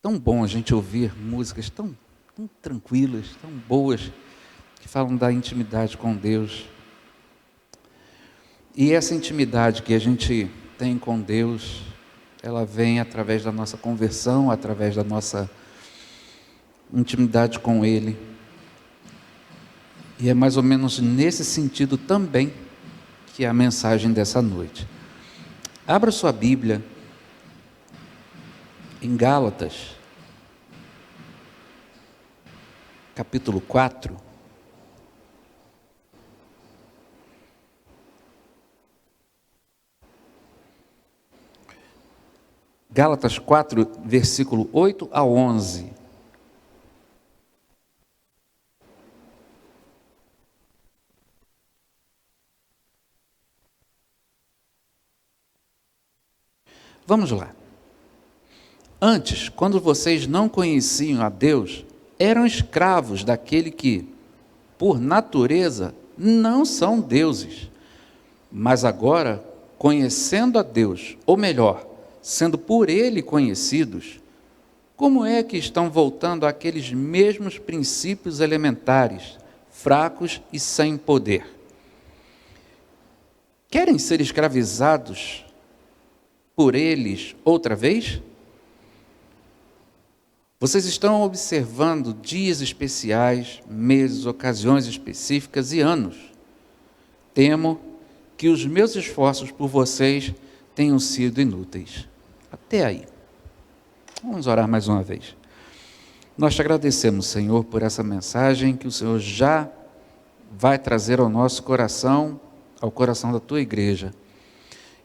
Tão bom a gente ouvir músicas tão tranquilas, tão boas, que falam da intimidade com Deus. E essa intimidade que a gente tem com Deus, ela vem através da nossa conversão, através da nossa intimidade com Ele. E é mais ou menos nesse sentido também que é a mensagem dessa noite. Abra sua Bíblia em Gálatas, capítulo 4. Gálatas 4, versículo 8 a 11. Vamos lá. Antes, quando vocês não conheciam a Deus, eram escravos daquele que, por natureza, não são deuses. Mas agora, conhecendo a Deus, ou melhor, sendo por Ele conhecidos, como é que estão voltando àqueles mesmos princípios elementares, fracos e sem poder? Querem ser escravizados por eles outra vez? Vocês estão observando dias especiais, meses, ocasiões específicas e anos. Temo que os meus esforços por vocês tenham sido inúteis. Até aí. Vamos orar mais uma vez. Nós te agradecemos, Senhor, por essa mensagem que o Senhor já vai trazer ao nosso coração, ao coração da tua igreja.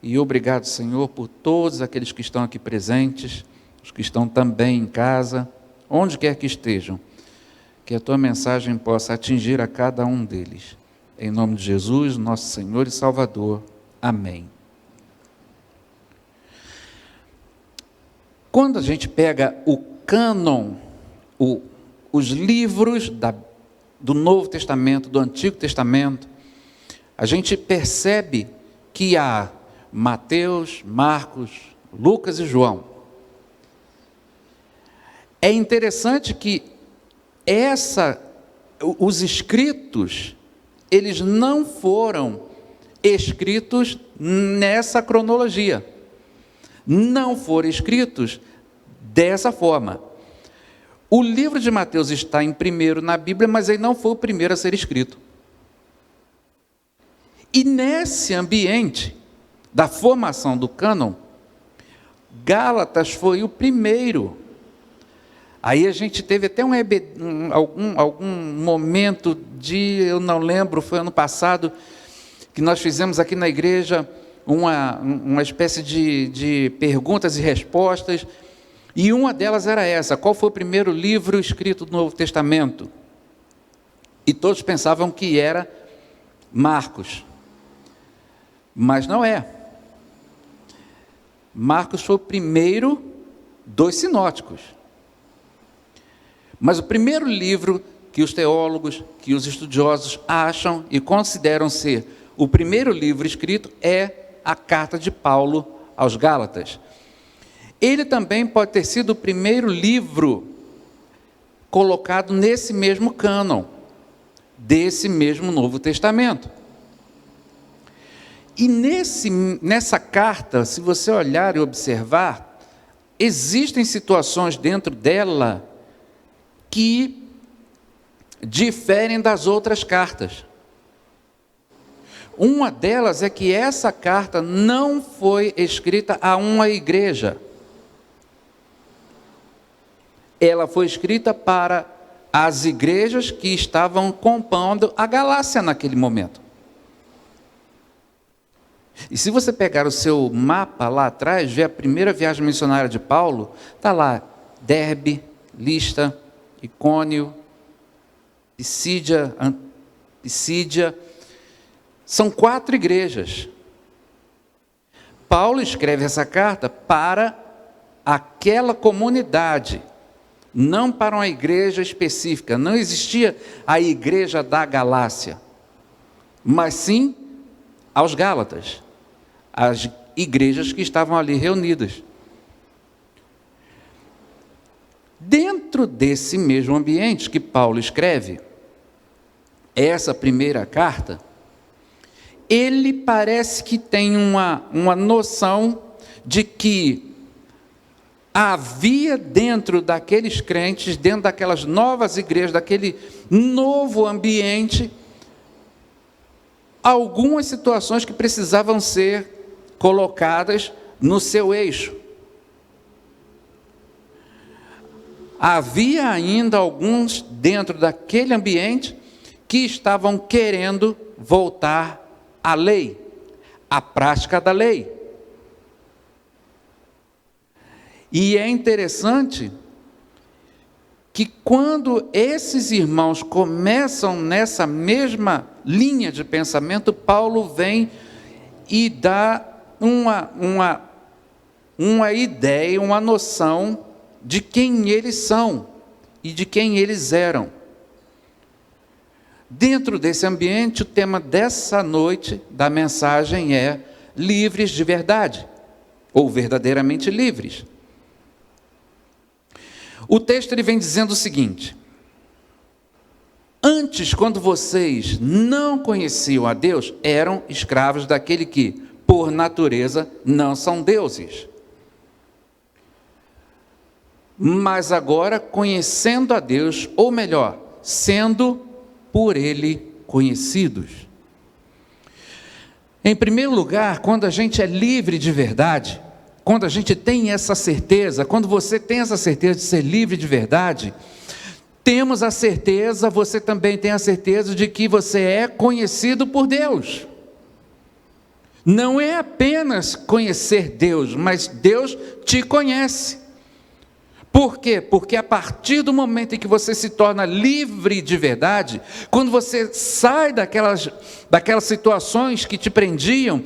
E obrigado, Senhor, por todos aqueles que estão aqui presentes, os que estão também em casa, onde quer que estejam, que a tua mensagem possa atingir a cada um deles. Em nome de Jesus, nosso Senhor e Salvador. Amém. Quando a gente pega o cânon, os livros do Novo Testamento, do Antigo Testamento, a gente percebe que há Mateus, Marcos, Lucas e João. É interessante que os escritos, eles não foram escritos nessa cronologia. Não foram escritos dessa forma. O livro de Mateus está em primeiro na Bíblia, mas ele não foi o primeiro a ser escrito. E nesse ambiente da formação do cânon, Gálatas foi o primeiro. Aí a gente teve até algum momento eu não lembro, foi ano passado, que nós fizemos aqui na igreja uma espécie de perguntas e respostas, e uma delas era essa: qual foi o primeiro livro escrito do Novo Testamento? E todos pensavam que era Marcos, mas não é. Marcos foi o primeiro dos sinóticos. Mas o primeiro livro que os teólogos, que os estudiosos acham e consideram ser o primeiro livro escrito é a carta de Paulo aos Gálatas. Ele também pode ter sido o primeiro livro colocado nesse mesmo cânon, desse mesmo Novo Testamento. E nessa carta, se você olhar e observar, existem situações dentro dela que diferem das outras cartas. Uma delas é que essa carta não foi escrita a uma igreja. Ela foi escrita para as igrejas que estavam compondo a Galácia naquele momento. E se você pegar o seu mapa lá atrás, ver a primeira viagem missionária de Paulo, está lá Derbe, Listra, Icônio, Pisídia, são 4 igrejas. Paulo escreve essa carta para aquela comunidade, não para uma igreja específica. Não existia a igreja da Galácia, mas sim aos Gálatas, as igrejas que estavam ali reunidas. Dentro desse mesmo ambiente que Paulo escreve essa primeira carta, ele parece que tem uma noção de que havia dentro daqueles crentes, dentro daquelas novas igrejas, daquele novo ambiente, algumas situações que precisavam ser colocadas no seu eixo. Havia ainda alguns dentro daquele ambiente que estavam querendo voltar à lei, à prática da lei. E é interessante que quando esses irmãos começam nessa mesma linha de pensamento, Paulo vem e dá uma ideia, uma noção de quem eles são e de quem eles eram. Dentro desse ambiente, o tema dessa noite da mensagem é livres de verdade, ou verdadeiramente livres. O texto ele vem dizendo o seguinte: antes, quando vocês não conheciam a Deus, eram escravos daquele que, por natureza, não são deuses. Mas agora, conhecendo a Deus, ou melhor, sendo por Ele conhecidos. Em primeiro lugar, quando a gente é livre de verdade, quando a gente tem essa certeza, quando você tem essa certeza de ser livre de verdade, temos a certeza, você também tem a certeza de que você é conhecido por Deus. Não é apenas conhecer Deus, mas Deus te conhece. Por quê? Porque a partir do momento em que você se torna livre de verdade, quando você sai daquelas situações que te prendiam,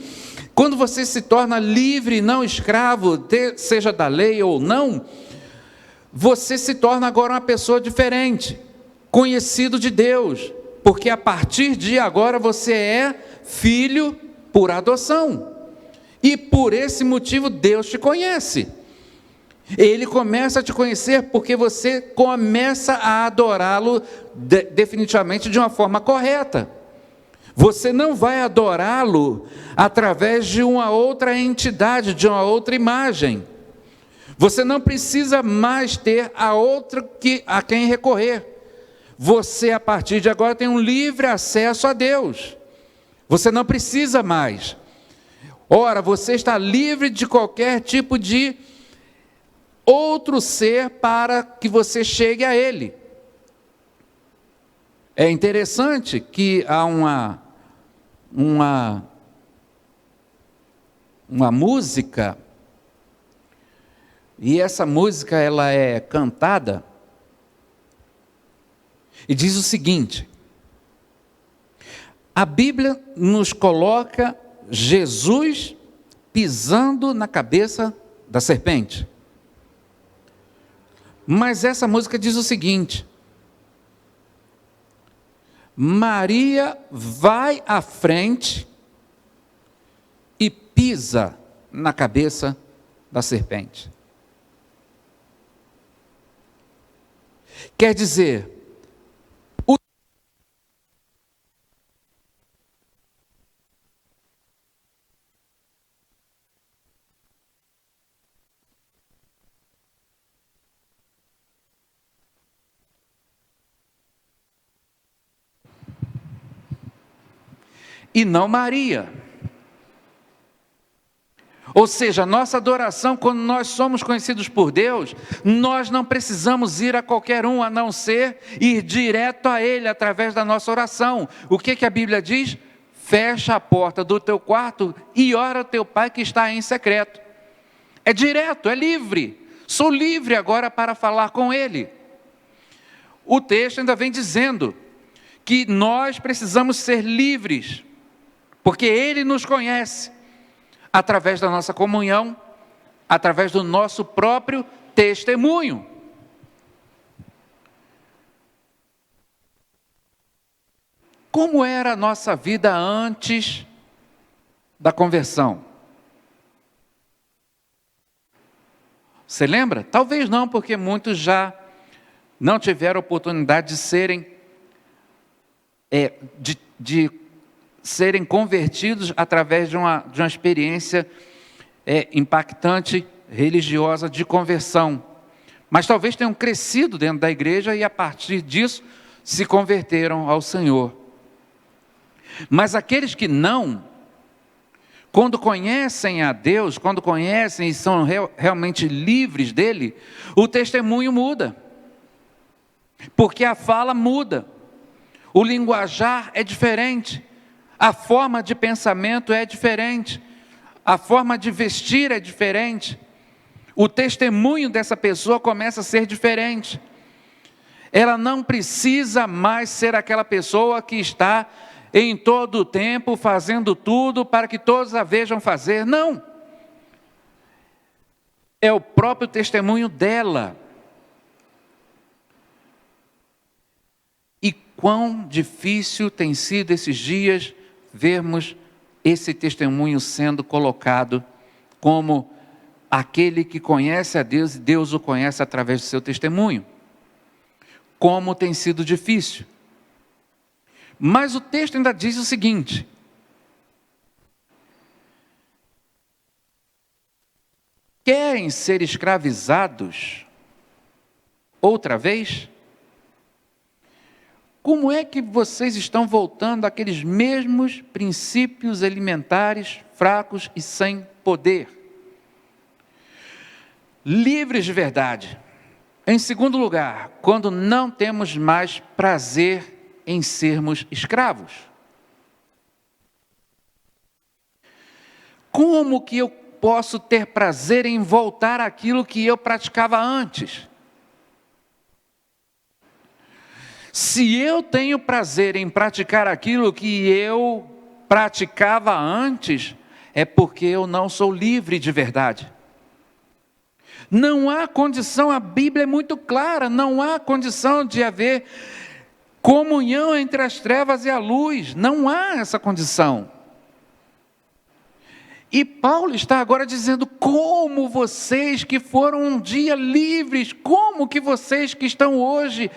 quando você se torna livre, não escravo, seja da lei ou não, você se torna agora uma pessoa diferente, conhecido de Deus, porque a partir de agora você é filho por adoção, e por esse motivo Deus te conhece. Ele começa a te conhecer porque você começa a adorá-lo definitivamente de uma forma correta. Você não vai adorá-lo através de uma outra entidade, de uma outra imagem. Você não precisa mais ter a quem recorrer. Você, a partir de agora, tem um livre acesso a Deus. Você não precisa mais. Ora, você está livre de qualquer tipo de outro ser para que você chegue a Ele. É interessante que há uma música, e essa música ela é cantada, e diz o seguinte: a Bíblia nos coloca Jesus pisando na cabeça da serpente. Mas essa música diz o seguinte: Maria vai à frente e pisa na cabeça da serpente. Quer dizer, e não Maria. Ou seja, a nossa adoração, quando nós somos conhecidos por Deus, nós não precisamos ir a qualquer um, a não ser ir direto a Ele, através da nossa oração. O que a Bíblia diz? Fecha a porta do teu quarto e ora ao teu Pai que está em secreto. É direto, é livre. Sou livre agora para falar com Ele. O texto ainda vem dizendo que nós precisamos ser livres, porque Ele nos conhece, através da nossa comunhão, através do nosso próprio testemunho. Como era a nossa vida antes da conversão? Você lembra? Talvez não, porque muitos já não tiveram oportunidade de serem, de serem convertidos através de uma experiência impactante, religiosa, de conversão. Mas talvez tenham crescido dentro da igreja e a partir disso se converteram ao Senhor. Mas aqueles que não, quando conhecem a Deus, quando conhecem e são realmente livres dele, o testemunho muda. Porque a fala muda, o linguajar é diferente, a forma de pensamento é diferente, a forma de vestir é diferente, o testemunho dessa pessoa começa a ser diferente. Ela não precisa mais ser aquela pessoa que está em todo o tempo fazendo tudo para que todos a vejam fazer. Não. É o próprio testemunho dela. E quão difícil tem sido esses dias vermos esse testemunho sendo colocado como aquele que conhece a Deus e Deus o conhece através do seu testemunho. Como tem sido difícil. Mas o texto ainda diz o seguinte: querem ser escravizados outra vez? Como é que vocês estão voltando àqueles mesmos princípios elementares, fracos e sem poder? Livres de verdade. Em segundo lugar, quando não temos mais prazer em sermos escravos. Como que eu posso ter prazer em voltar àquilo que eu praticava antes? Se eu tenho prazer em praticar aquilo que eu praticava antes, é porque eu não sou livre de verdade. Não há condição, a Bíblia é muito clara, não há condição de haver comunhão entre as trevas e a luz, não há essa condição. E Paulo está agora dizendo: como vocês que foram um dia livres, como que vocês que estão hoje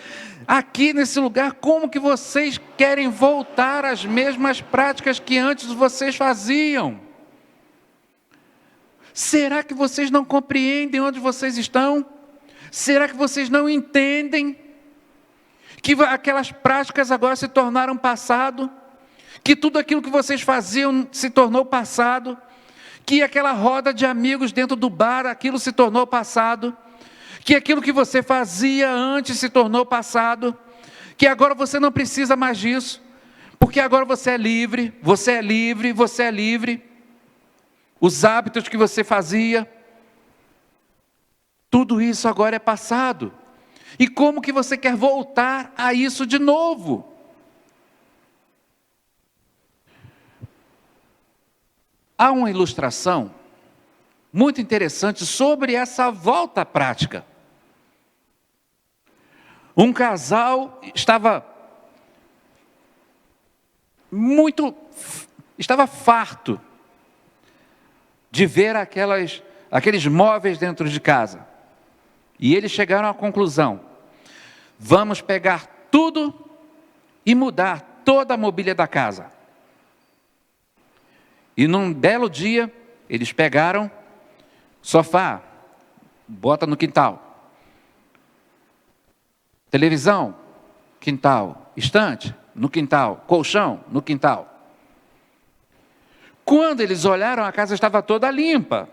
aqui nesse lugar, como que vocês querem voltar às mesmas práticas que antes vocês faziam? Será que vocês não compreendem onde vocês estão? Será que vocês não entendem que aquelas práticas agora se tornaram passado? Que tudo aquilo que vocês faziam se tornou passado? Que aquela roda de amigos dentro do bar, aquilo se tornou passado? Que aquilo que você fazia antes se tornou passado? Que agora você não precisa mais disso? Porque agora você é livre, você é livre, você é livre. Os hábitos que você fazia, tudo isso agora é passado. E como que você quer voltar a isso de novo? Há uma ilustração muito interessante sobre essa volta à prática. Um casal estava farto de ver aqueles móveis dentro de casa. E eles chegaram à conclusão: vamos pegar tudo e mudar toda a mobília da casa. E num belo dia, eles pegaram sofá, bota no quintal. Televisão, quintal. Estante, no quintal. Colchão, no quintal. Quando eles olharam, a casa estava toda limpa.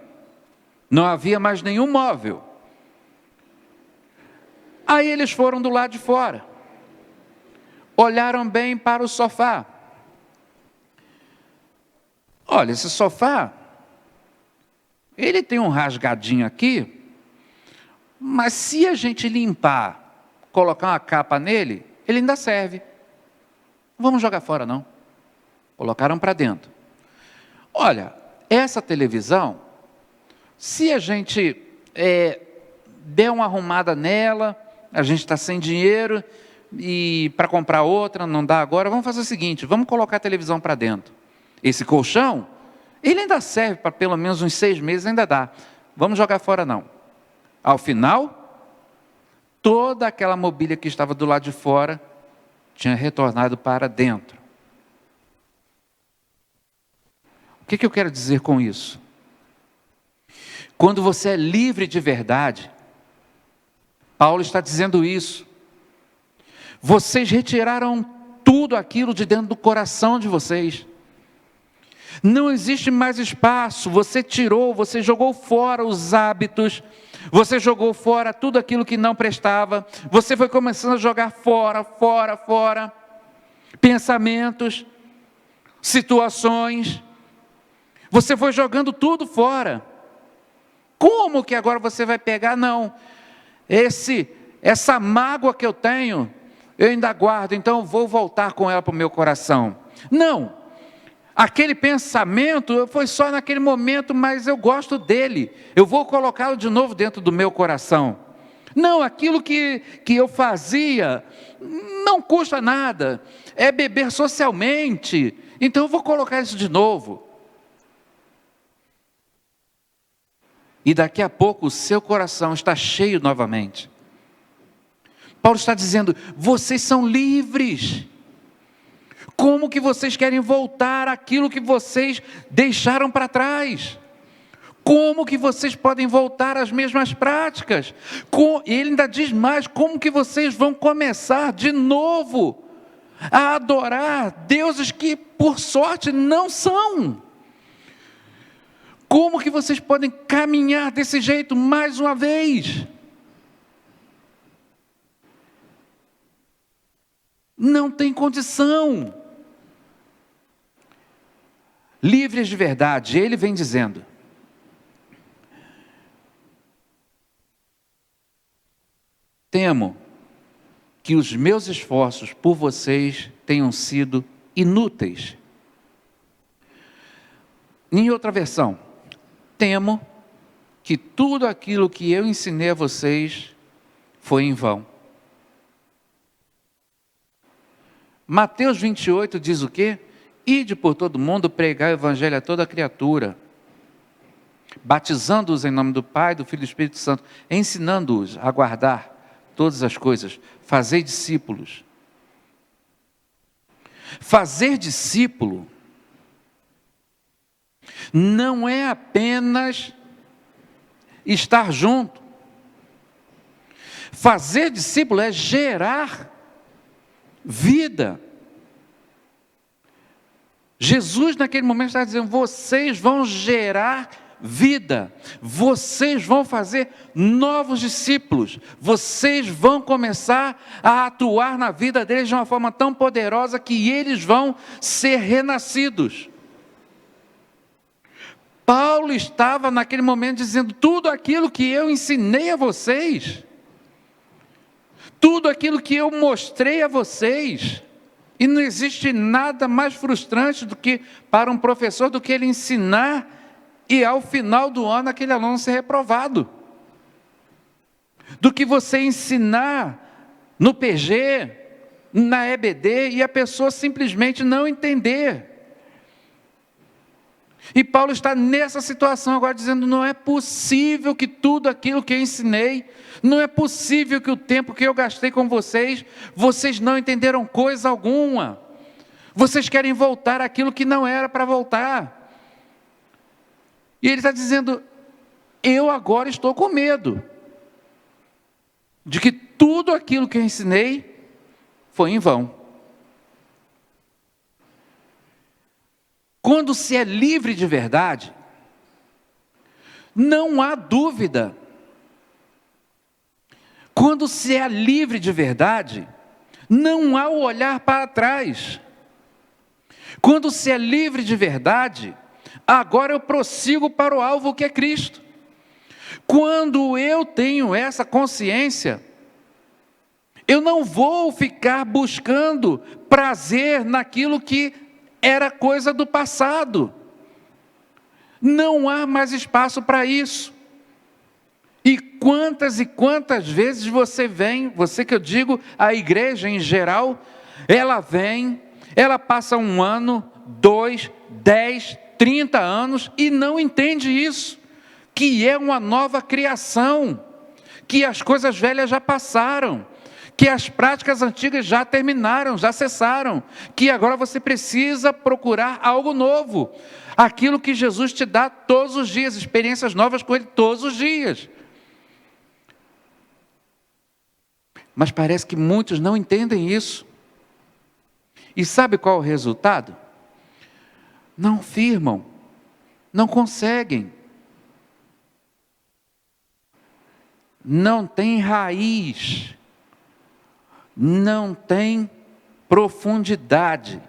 Não havia mais nenhum móvel. Aí eles foram do lado de fora. Olharam bem para o sofá. Olha, esse sofá, ele tem um rasgadinho aqui, mas se a gente limpar, colocar uma capa nele, ele ainda serve. Não vamos jogar fora, não. Colocaram para dentro. Olha, essa televisão, se a gente der uma arrumada nela, a gente está sem dinheiro e para comprar outra, não dá agora, vamos fazer o seguinte, vamos colocar a televisão para dentro. Esse colchão, ele ainda serve para pelo menos uns 6 meses, ainda dá. Vamos jogar fora não. Ao final, toda aquela mobília que estava do lado de fora tinha retornado para dentro. O que eu quero dizer com isso? Quando você é livre de verdade, Paulo está dizendo isso. Vocês retiraram tudo aquilo de dentro do coração de vocês. Não existe mais espaço. Você tirou, você jogou fora os hábitos, você jogou fora tudo aquilo que não prestava, você foi começando a jogar fora, pensamentos, situações, você foi jogando tudo fora. Como que agora você vai pegar? Não, essa mágoa que eu tenho, eu ainda guardo, então eu vou voltar com ela para o meu coração. Não, aquele pensamento foi só naquele momento, mas eu gosto dele, eu vou colocá-lo de novo dentro do meu coração. Não, aquilo que eu fazia não custa nada, é beber socialmente, então eu vou colocar isso de novo. E daqui a pouco o seu coração está cheio novamente. Paulo está dizendo, vocês são livres. Como que vocês querem voltar àquilo que vocês deixaram para trás? Como que vocês podem voltar às mesmas práticas? E ele ainda diz mais, como que vocês vão começar de novo a adorar deuses que por sorte não são? Como que vocês podem caminhar desse jeito mais uma vez? Não tem condição. Livres de verdade, ele vem dizendo. Temo que os meus esforços por vocês tenham sido inúteis. Em outra versão, temo que tudo aquilo que eu ensinei a vocês foi em vão. Mateus 28 diz o quê? Ide por todo mundo, pregar o evangelho a toda criatura, batizando-os em nome do Pai, do Filho e do Espírito Santo, ensinando-os a guardar todas as coisas, fazei discípulos. Fazer discípulo não é apenas estar junto. Fazer discípulo é gerar vida. Jesus naquele momento está dizendo, vocês vão gerar vida, vocês vão fazer novos discípulos, vocês vão começar a atuar na vida deles de uma forma tão poderosa que eles vão ser renascidos. Paulo estava naquele momento dizendo, tudo aquilo que eu ensinei a vocês, tudo aquilo que eu mostrei a vocês, e não existe nada mais frustrante do que para um professor do que ele ensinar e ao final do ano aquele aluno ser reprovado. Do que você ensinar no PG, na EBD e a pessoa simplesmente não entender. E Paulo está nessa situação agora dizendo, não é possível que tudo aquilo que eu ensinei, não é possível que o tempo que eu gastei com vocês não entenderam coisa alguma. Vocês querem voltar àquilo que não era para voltar. E ele está dizendo, eu agora estou com medo de que tudo aquilo que eu ensinei foi em vão. Quando se é livre de verdade, não há dúvida. Quando se é livre de verdade, não há o olhar para trás. Quando se é livre de verdade, agora eu prossigo para o alvo que é Cristo. Quando eu tenho essa consciência, eu não vou ficar buscando prazer naquilo que era coisa do passado. Não há mais espaço para isso. E quantas vezes você vem, você que eu digo, a igreja em geral, ela passa 1 ano, 2, 10, 30 anos e não entende isso, que é uma nova criação, que as coisas velhas já passaram, que as práticas antigas já terminaram, já cessaram, que agora você precisa procurar algo novo, aquilo que Jesus te dá todos os dias, experiências novas com Ele todos os dias. Mas parece que muitos não entendem isso. E sabe qual é o resultado? Não firmam, não conseguem, não tem raiz, não tem profundidade.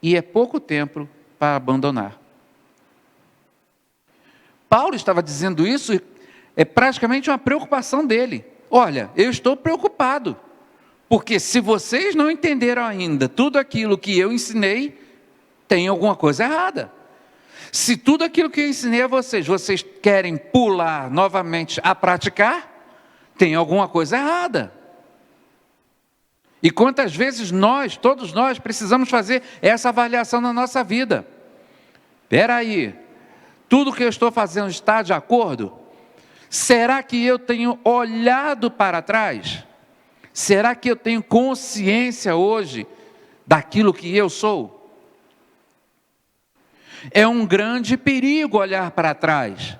E é pouco tempo para abandonar. Paulo estava dizendo isso, é praticamente uma preocupação dele. Olha, eu estou preocupado, porque se vocês não entenderam ainda tudo aquilo que eu ensinei, tem alguma coisa errada. Se tudo aquilo que eu ensinei a vocês, vocês querem pular novamente a praticar, tem alguma coisa errada. E quantas vezes todos nós, precisamos fazer essa avaliação na nossa vida. Espera aí, tudo que eu estou fazendo está de acordo? Será que eu tenho olhado para trás? Será que eu tenho consciência hoje daquilo que eu sou? É um grande perigo olhar para trás.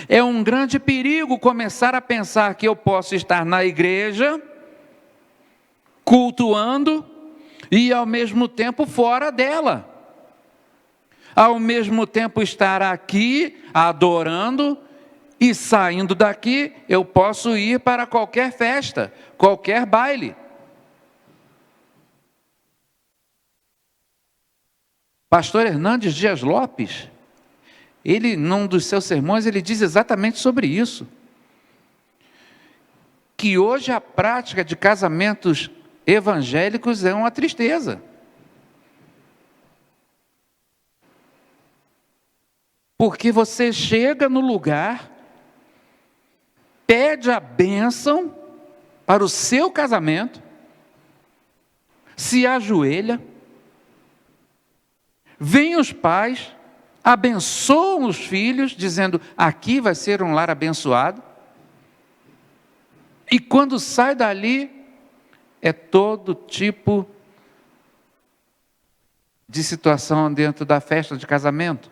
É um grande perigo começar a pensar que eu posso estar na igreja, cultuando, e ao mesmo tempo fora dela. Ao mesmo tempo estar aqui adorando, e saindo daqui eu posso ir para qualquer festa, qualquer baile. Pastor Hernandes Dias Lopes, ele, num dos seus sermões, ele diz exatamente sobre isso. Que hoje a prática de casamentos evangélicos é uma tristeza. Porque você chega no lugar, pede a bênção para o seu casamento, se ajoelha, vem os pais, abençoam os filhos, dizendo, aqui vai ser um lar abençoado. E quando sai dali, é todo tipo de situação dentro da festa de casamento.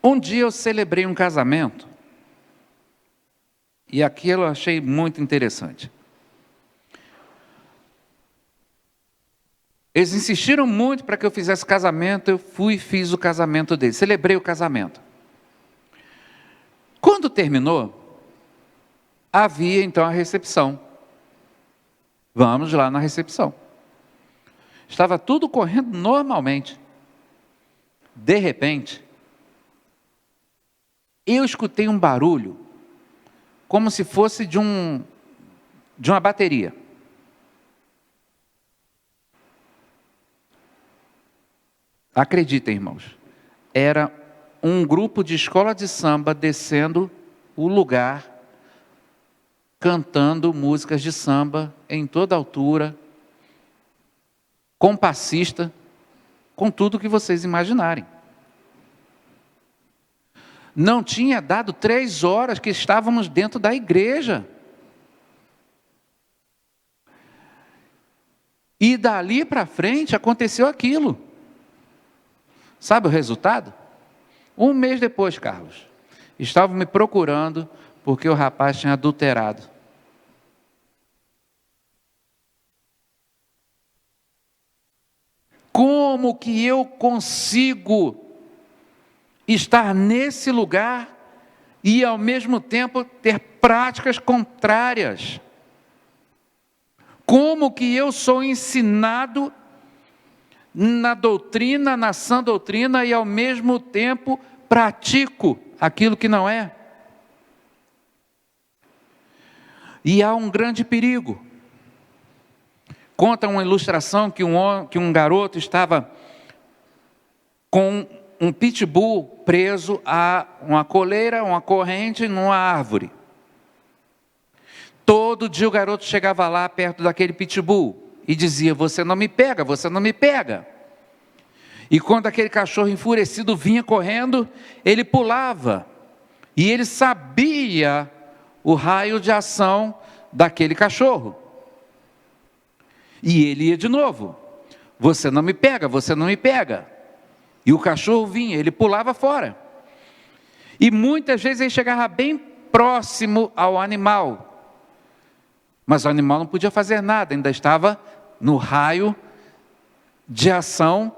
Um dia eu celebrei um casamento, e aquilo eu achei muito interessante. Eles insistiram muito para que eu fizesse casamento, eu fui e fiz o casamento deles, celebrei o casamento. Quando terminou, havia então a recepção. Vamos lá na recepção. Estava tudo correndo normalmente. De repente, eu escutei um barulho, como se fosse de uma bateria. Acreditem, irmãos, era um grupo de escola de samba descendo o lugar, cantando músicas de samba em toda altura, com passista, com tudo que vocês imaginarem. Não tinha dado 3 horas que estávamos dentro da igreja. E dali para frente aconteceu aquilo. Sabe o resultado? 1 mês depois, Carlos, estavam me procurando porque o rapaz tinha adulterado. Como que eu consigo estar nesse lugar e ao mesmo tempo ter práticas contrárias? Como que eu sou ensinado na doutrina, na sã doutrina, e ao mesmo tempo pratico aquilo que não é? E há um grande perigo. Conta uma ilustração que um garoto estava com um pitbull preso a uma coleira, uma corrente, numa árvore. Todo dia o garoto chegava lá perto daquele pitbull e dizia, você não me pega, você não me pega. E quando aquele cachorro enfurecido vinha correndo, ele pulava. E ele sabia o raio de ação daquele cachorro. E ele ia de novo. Você não me pega, você não me pega. E o cachorro vinha, ele pulava fora. E muitas vezes ele chegava bem próximo ao animal. Mas o animal não podia fazer nada, ainda estava no raio de ação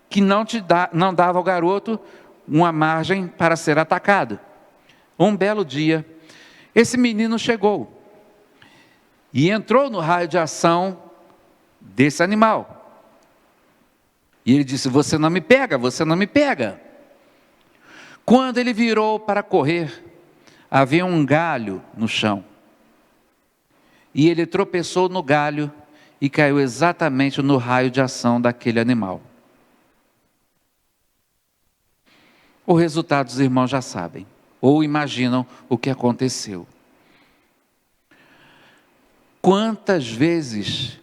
que não dava ao garoto uma margem para ser atacado. Um belo dia, esse menino chegou e entrou no raio de ação desse animal. E ele disse: você não me pega, você não me pega. Quando ele virou para correr, havia um galho no chão. E ele tropeçou no galho e caiu exatamente no raio de ação daquele animal. O resultado os irmãos já sabem, ou imaginam o que aconteceu. Quantas vezes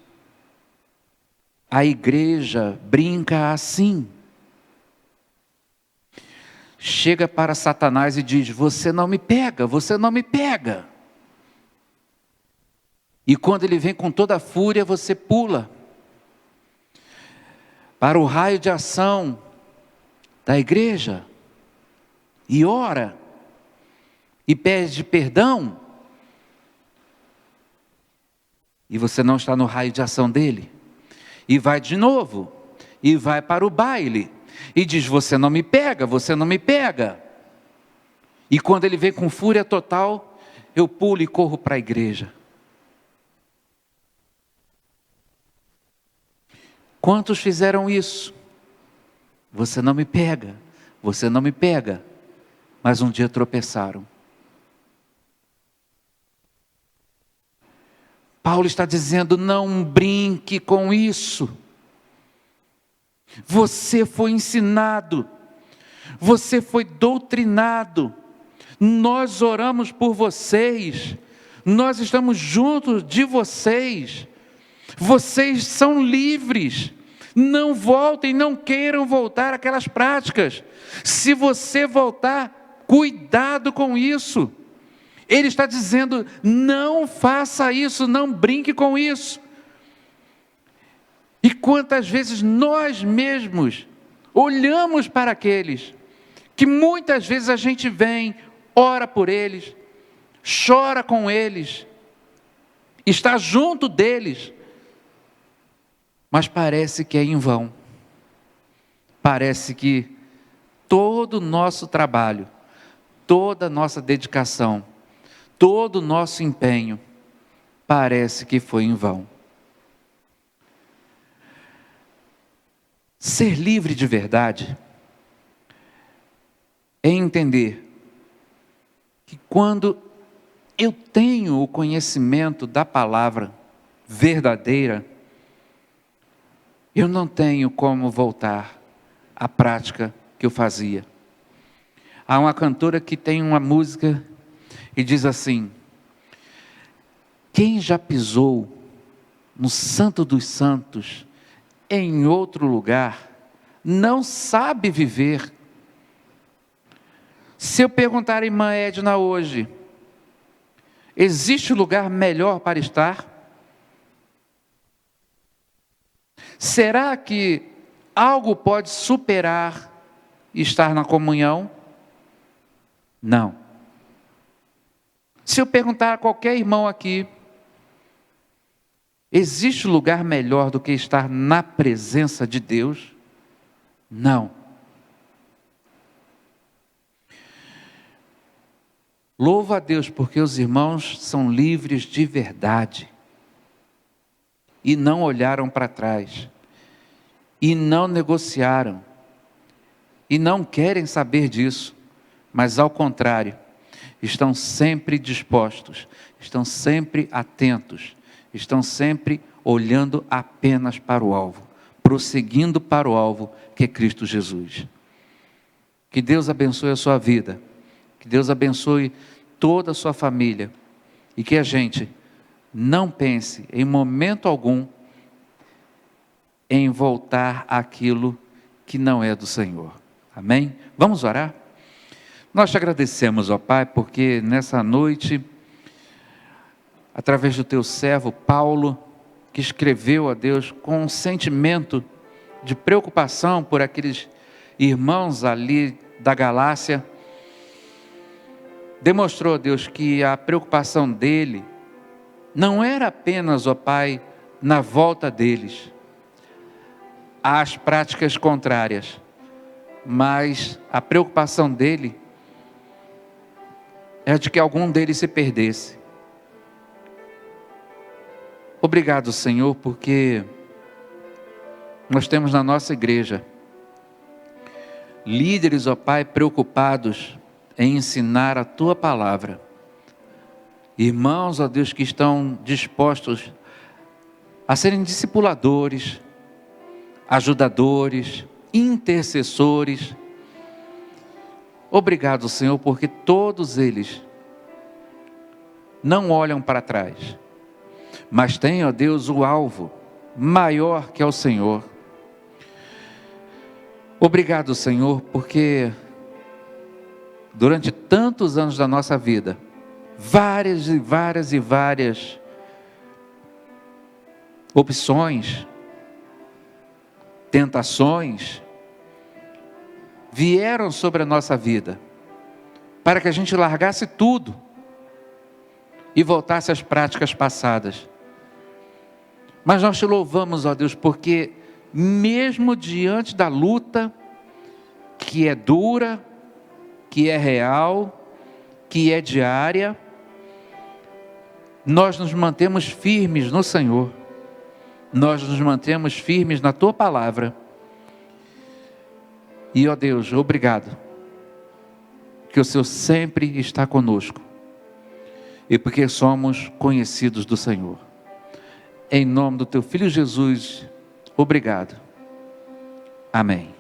a igreja brinca assim? Chega para Satanás e diz: você não me pega, você não me pega. E quando ele vem com toda a fúria, você pula para o raio de ação da igreja e ora e pede perdão. E você não está no raio de ação dele. E vai de novo, e vai para o baile, e diz: você não me pega, você não me pega. E quando ele vem com fúria total, eu pulo e corro para a igreja. Quantos fizeram isso? Você não me pega, você não me pega. Mas um dia tropeçaram. Paulo está dizendo: não brinque com isso. Você foi ensinado, você foi doutrinado, nós oramos por vocês, nós estamos juntos de vocês, vocês são livres, não voltem, não queiram voltar àquelas práticas. Se você voltar, cuidado com isso. Ele está dizendo: não faça isso, não brinque com isso. E quantas vezes nós mesmos olhamos para aqueles que muitas vezes a gente vem, ora por eles, chora com eles, está junto deles, mas parece que é em vão. Parece que todo o nosso trabalho, toda a nossa dedicação, todo o nosso empenho, parece que foi em vão. Ser livre de verdade é entender que quando eu tenho o conhecimento da palavra verdadeira, eu não tenho como voltar à prática que eu fazia. Há uma cantora que tem uma música e diz assim: quem já pisou no Santo dos Santos em outro lugar não sabe viver. Se eu perguntar à irmã Edna hoje: existe lugar melhor para estar? Será que algo pode superar estar na comunhão? Não. Se eu perguntar a qualquer irmão aqui: existe lugar melhor do que estar na presença de Deus? Não. Louvo a Deus porque os irmãos são livres de verdade e não olharam para trás e não negociaram e não querem saber disso, mas ao contrário, estão sempre dispostos, estão sempre atentos, estão sempre olhando apenas para o alvo, prosseguindo para o alvo que é Cristo Jesus. Que Deus abençoe a sua vida, que Deus abençoe toda a sua família e que a gente não pense em momento algum em voltar àquilo que não é do Senhor. Amém? Vamos orar? Nós te agradecemos, ó Pai, porque nessa noite, através do teu servo Paulo, que escreveu a Deus com um sentimento de preocupação por aqueles irmãos ali da Galácia, demonstrou a Deus que a preocupação dele não era apenas, ó Pai, na volta deles às práticas contrárias, mas a preocupação dele é de que algum deles se perdesse. Obrigado, Senhor, porque nós temos na nossa igreja líderes, ó Pai, preocupados em ensinar a Tua palavra. Irmãos, ó Deus, que estão dispostos a serem discipuladores, ajudadores, intercessores. Obrigado, Senhor, porque todos eles não olham para trás, mas têm, ó Deus, o alvo maior que é o Senhor. Obrigado, Senhor, porque durante tantos anos da nossa vida, várias opções, tentações vieram sobre a nossa vida, para que a gente largasse tudo e voltasse às práticas passadas. Mas nós te louvamos, ó Deus, porque mesmo diante da luta, que é dura, que é real, que é diária, nós nos mantemos firmes no Senhor, nós nos mantemos firmes na Tua palavra. E, ó Deus, obrigado, que o Senhor sempre está conosco, e porque somos conhecidos do Senhor. Em nome do Teu Filho Jesus, obrigado. Amém.